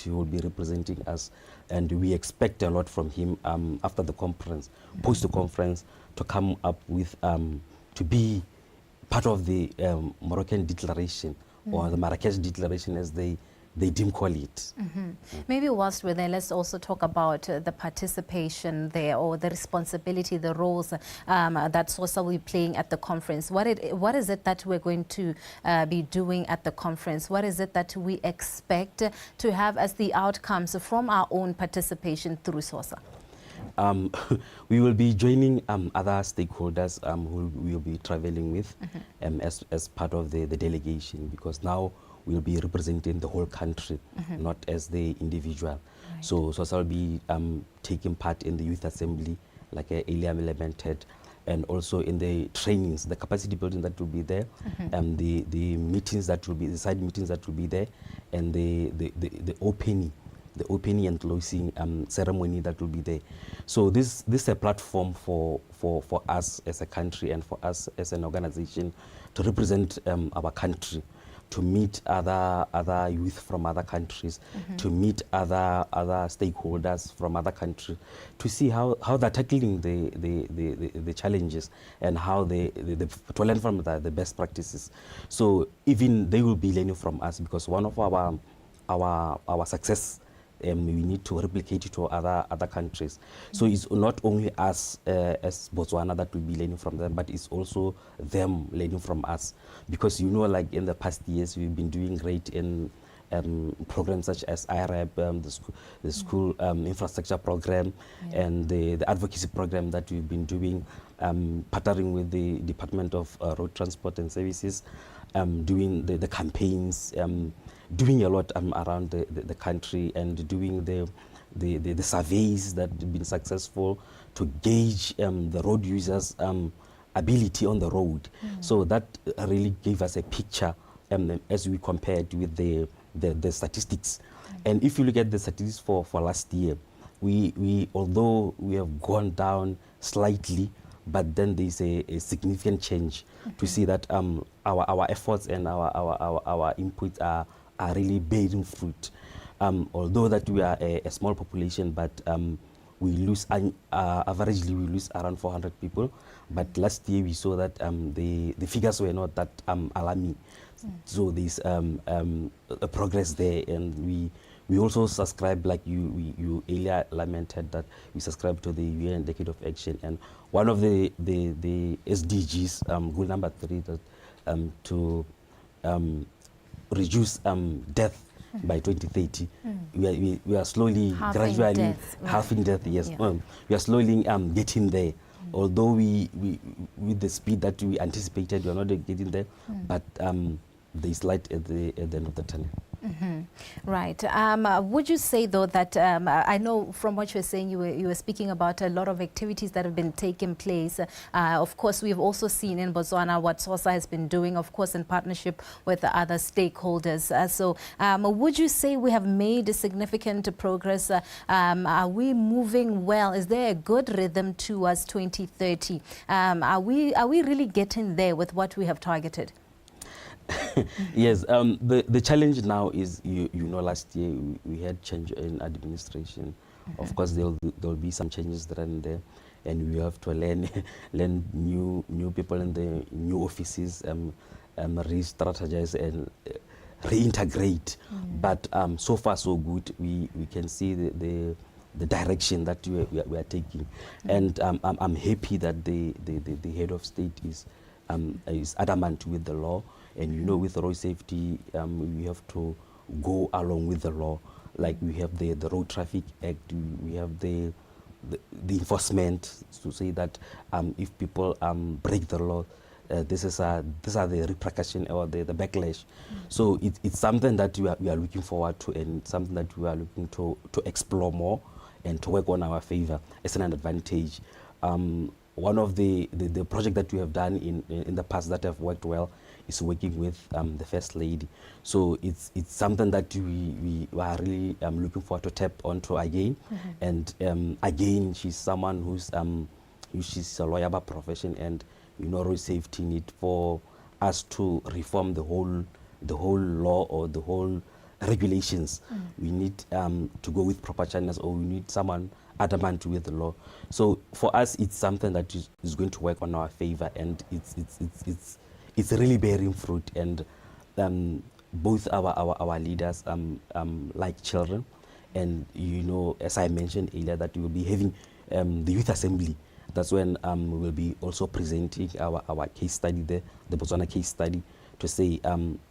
State who will be representing us, and we expect a lot from him after the conference, post the conference, to come up with, to be part of the Moroccan declaration, or the Marrakech declaration as they deem call it. Maybe whilst we're there, let's also talk about the participation there, or the responsibility, the roles that SORSA will be playing at the conference. What is it that we're going to be doing at the conference? What is it that we expect to have as the outcomes from our own participation through SORSA? We will be joining other stakeholders who we will be traveling with as part of the delegation, because now we'll be representing the whole country, not as the individual. Right. So SORSA will be taking part in the youth assembly, like earlier lamented, and also in the trainings, the capacity building that will be there, the meetings that will be, the side meetings that will be there, and the opening and closing ceremony that will be there. So this is a platform for us as a country and for us as an organization to represent our country, to meet other youth from other countries, to meet other stakeholders from other countries, to see how they're tackling the challenges, and how to learn from the best practices. So even they will be learning from us, because one of our success, we need to replicate it to other countries. So it's not only us as Botswana that will be learning from them, but it's also them learning from us. Because, you know, like in the past years, we've been doing great in programs such as IRAP, the school infrastructure program, and the advocacy program that we've been doing, partnering with the Department of Road Transport and Services, doing the campaigns, doing a lot around the country, and doing the surveys that have been successful to gauge the road users' ability on the road. So that really gave us a picture as we compared with the statistics. And if you look at the statistics for last year, we although we have gone down slightly, but then there's a significant change to see that our efforts and our inputs are really bearing fruit. Although that we are a small population, but we lose, averagely we lose around 400 people. But last year we saw that the figures were not that alarming. So there's a progress there, and we also subscribe, like you earlier lamented, that we subscribe to the UN Decade of Action, and one of the SDGs, goal number 3, that to reduce death by 2030. We are slowly, gradually halving death. Yes, we are slowly getting there. Although we with the speed that we anticipated, we are not getting there, but there is light at the end of the tunnel. Right. Would you say, though, that I know from what you're saying, you were speaking about a lot of activities that have been taking place. Of course, we've also seen in Botswana what SORSA has been doing, of course, in partnership with the other stakeholders. So would you say we have made significant progress? Are we moving well? Is there a good rhythm towards 2030? Are we really getting there with what we have targeted? Yes, the challenge now is, you know, last year we had change in administration. Of course, there'll be some changes there and there, and we have to learn new people in the new offices, re-strategize and reintegrate. But so far so good. We can see the direction that we are taking, and I'm happy that the head of state is adamant with the law. And you know, with road safety, we have to go along with the law. Like we have the Road Traffic Act, we have the enforcement to say that if people break the law, these are the repercussions or the backlash. So it's something that we are looking forward to, and something that we are looking to explore more and to work on our favor as an advantage. One of the project that we have done in the past that have worked well is working with the First Lady. So it's something that we are really looking forward to tap onto again. And again, she's someone she's a lawyer by profession, and you know, road safety need for us to reform the whole law or the whole regulations. We need to go with proper channels, or we need someone adamant with the law. So for us, it's something that is going to work on our favor, and it's really bearing fruit. And both our leaders like children, and as I mentioned earlier, that we will be having the youth assembly. That's when we will be also presenting our case study there, the Botswana case study, to say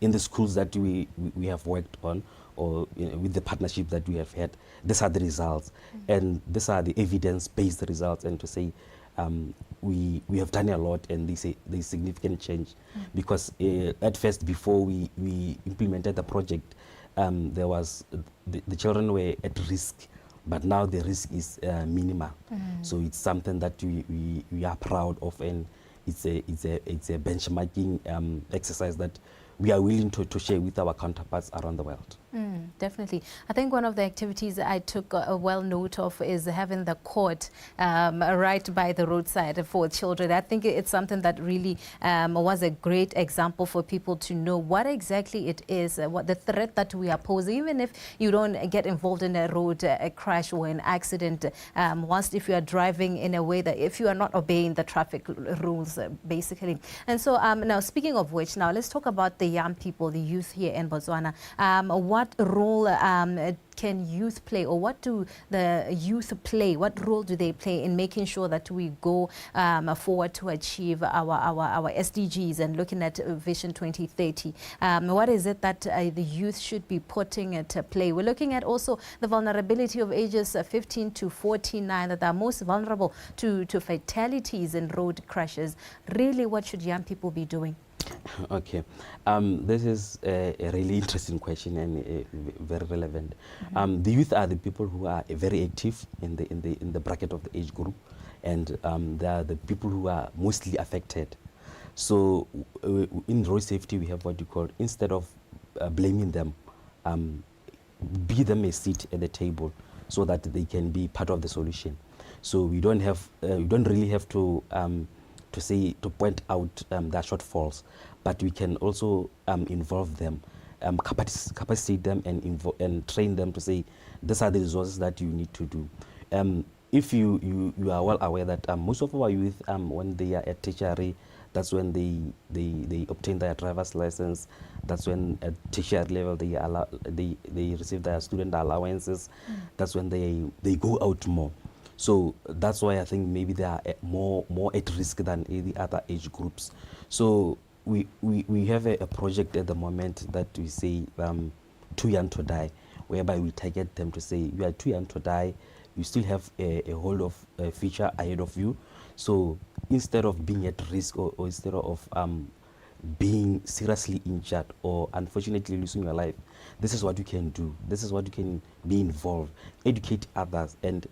in the schools that we have worked on, or with the partnership that we have had, these are the results, and these are the evidence-based results, and to say we have done a lot, and there's significant change. Because at first, before we implemented the project, there was the children were at risk, but now the risk is minimal. So it's something that we are proud of, and it's a benchmarking exercise that we are willing to share with our counterparts around the world. Definitely. I think one of the activities I took a well note of is having the court right by the roadside for children. I think it's something that really was a great example for people to know what exactly it is, what the threat that we are posing, even if you don't get involved in a road a crash or an accident, whilst if you are driving in a way that if you are not obeying the traffic rules, basically. And so now, speaking of which, now let's talk about the young people, the youth here in Botswana. What role can youth play, or what do the youth play? What role do they play in making sure that we go forward to achieve our SDGs and looking at Vision 2030? What is it that the youth should be putting into play? We're looking at also the vulnerability of ages 15 to 49 that are most vulnerable to fatalities and road crashes. Really, what should young people be doing? Okay, this is a really interesting question, and very relevant. The youth are the people who are very active in the bracket of the age group, and they are the people who are mostly affected. So in road safety, we have what you call, instead of blaming them, be them a seat at the table so that they can be part of the solution. So we don't really have to point out their shortfalls, but we can also involve them, capacitate them, and train them to say, these are the resources that you need to do. If you are well aware that most of our youth, when they are at tertiary, that's when they obtain their driver's license. That's when at tertiary level they receive their student allowances. That's when they go out more. So that's why I think maybe they are more at risk than the other age groups. So we have a project at the moment that we say too young to die, whereby we target them to say, you are too young to die, you still have a whole of a future ahead of you. So instead of being at risk, or instead of being seriously injured or unfortunately losing your life, this is what you can do. This is what you can be involved, educate others, and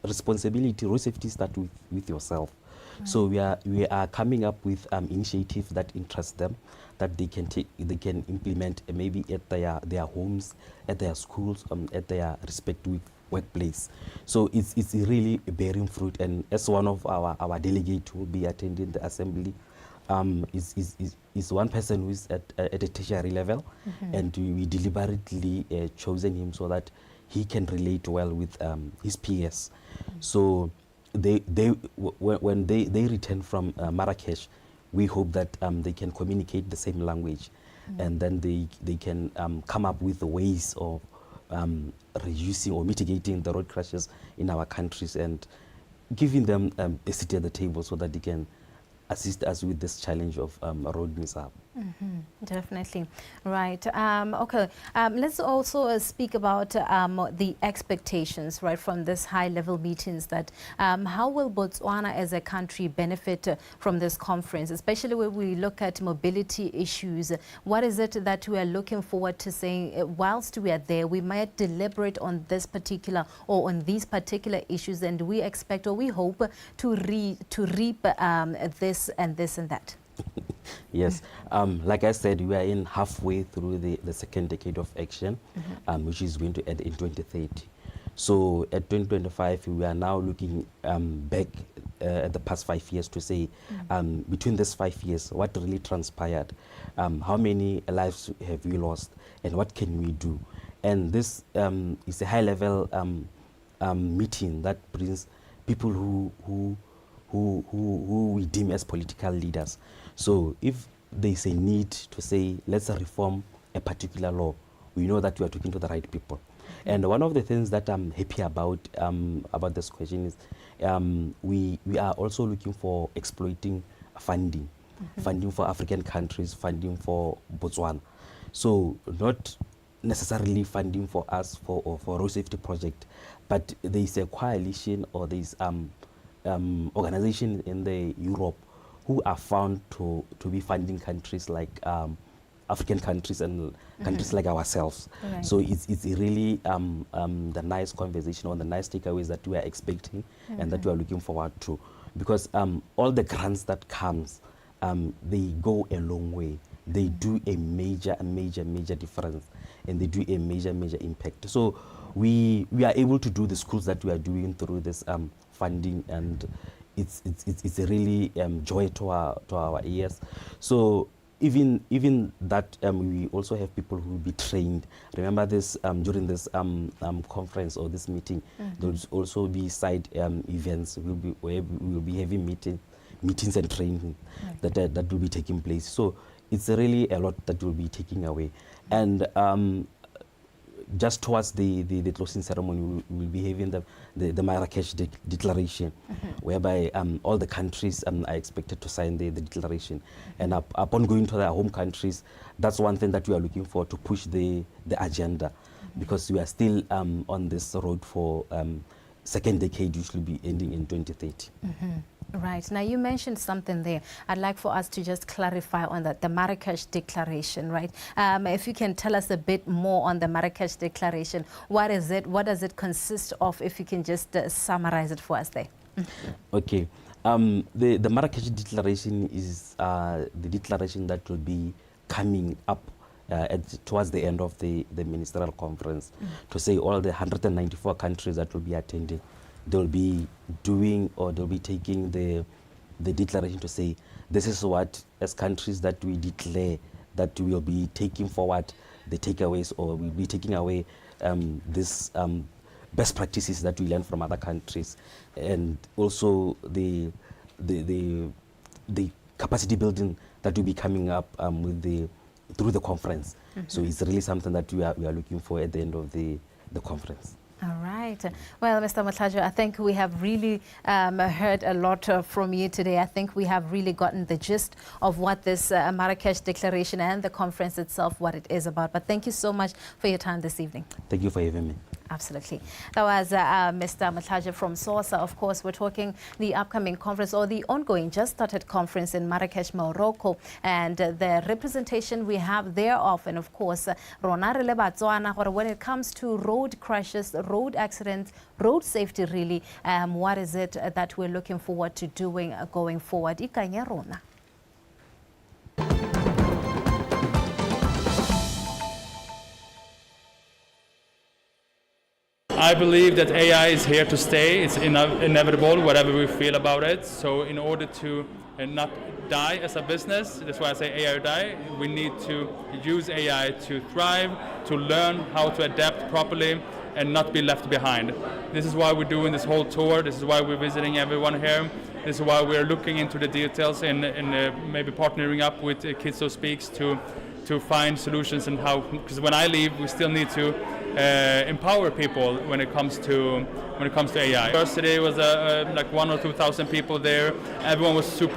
responsibility, road safety starts with yourself. So we are coming up with initiatives that interest them, that they can implement maybe at their homes, at their schools, at their respective workplace. So it's really bearing fruit. And as one of our delegates who will be attending the assembly, is one person who is at a tertiary level, and we deliberately chosen him so that he can relate well with his peers. So when they return from Marrakech, we hope that they can communicate the same language, and then they can come up with ways of reducing or mitigating the road crashes in our countries, and giving them a seat at the table so that they can assist us with this challenge of road mishap. Definitely. Right. Okay. Let's also speak about the expectations, right, from this high-level meetings, that how will Botswana as a country benefit from this conference, especially when we look at mobility issues? What is it that we are looking forward to saying, whilst we are there, we might deliberate on this particular or on these particular issues, and we expect or we hope to reap this and this and that? Yes, like I said, we are in halfway through the second decade of action, which is going to end in 2030. So at 2025, we are now looking back at the past 5 years to say, between these 5 years, what really transpired, how many lives have we lost, and what can we do? And this is a high-level meeting that brings people who we deem as political leaders. So if there is a need to say, let's reform a particular law, we know that we are talking to the right people. And one of the things that I'm happy about this question is we are also looking for exploiting funding, funding for African countries, funding for Botswana. So not necessarily funding for us for road safety project, but there is a coalition or there is organization in the Europe who are found to be funding countries like African countries and countries like ourselves. Right. So it's really the nice conversation or the nice takeaways that we are expecting and that we are looking forward to, because all the grants that comes, they go a long way. They do a major difference, and they do a major impact. So we are able to do the schools that we are doing through this funding, and it's a really joy to our ears. So even that we also have people who will be trained. Remember this during this conference or this meeting, there will also be side events. We will be having meetings and training that will be taking place. So it's really a lot that will be taking away. And just towards the closing ceremony, we will be having the Marrakech Declaration, whereby all the countries are expected to sign the declaration. And upon going to their home countries, that's one thing that we are looking for, to push the agenda, because we are still on this road for second decade, which will be ending in 2030. Right. Now, you mentioned something there. I'd like for us to just clarify on that, the Marrakech Declaration, right? If you can tell us a bit more on the Marrakech Declaration. What is it? What does it consist of? If you can just summarize it for us there. Okay. The Marrakech Declaration is the declaration that will be coming up towards the end of the Ministerial Conference, to say all the 194 countries that will be attending. They'll be doing, or they'll be taking the declaration to say, this is what, as countries that we declare that we will be taking forward the takeaways, or we'll be taking away this best practices that we learn from other countries, and also the capacity building that will be coming up through the conference. So it's really something that we are looking for at the end of the conference. All right. Well, Mr. Motlhajoe, I think we have really heard a lot from you today. I think we have really gotten the gist of what this Marrakech Declaration and the conference itself, what it is about. But thank you so much for your time this evening. Thank you for having me. Absolutely. That was Mr. Motlhajoe from SORSA. Of course, we're talking the upcoming conference, or the ongoing, just started conference in Marrakech, Morocco, and the representation we have thereof. And of course, Botswana, when it comes to road crashes, road accidents, road safety, really, what is it that we're looking forward to doing going forward? Ikanya rona. I believe that AI is here to stay. It's inevitable, whatever we feel about it. So in order to not die as a business, that's why I say AI or die, we need to use AI to thrive, to learn how to adapt properly and not be left behind. This is why we're doing this whole tour. This is why we're visiting everyone here. This is why we're looking into the details and maybe partnering up with Kids Who Speaks to find solutions, and how, because when I leave, we still need to empower people when it comes to AI. First, today was like 1,000 or 2,000 people there. Everyone was super